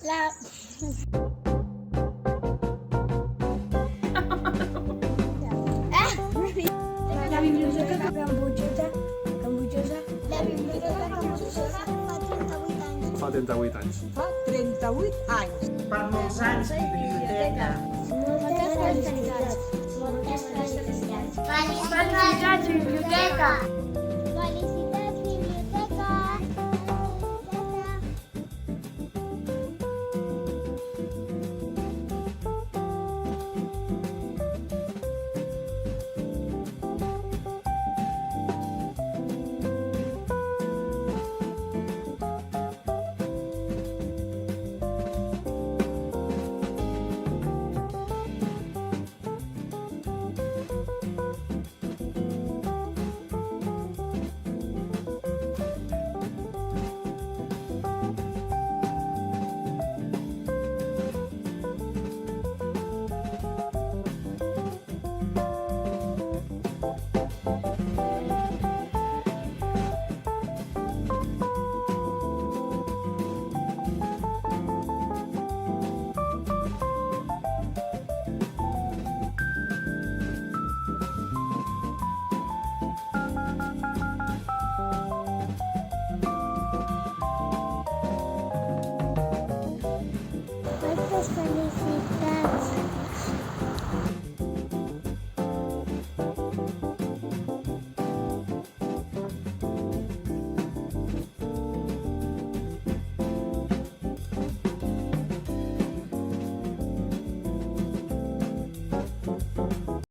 La... La biblioteca Butjosa. La biblioteca Butjosa fa 38 anys. Fa 38 anys. Per molts anys, biblioteca. Moltes felicitats. Moltes felicitats. Felicitats, biblioteca!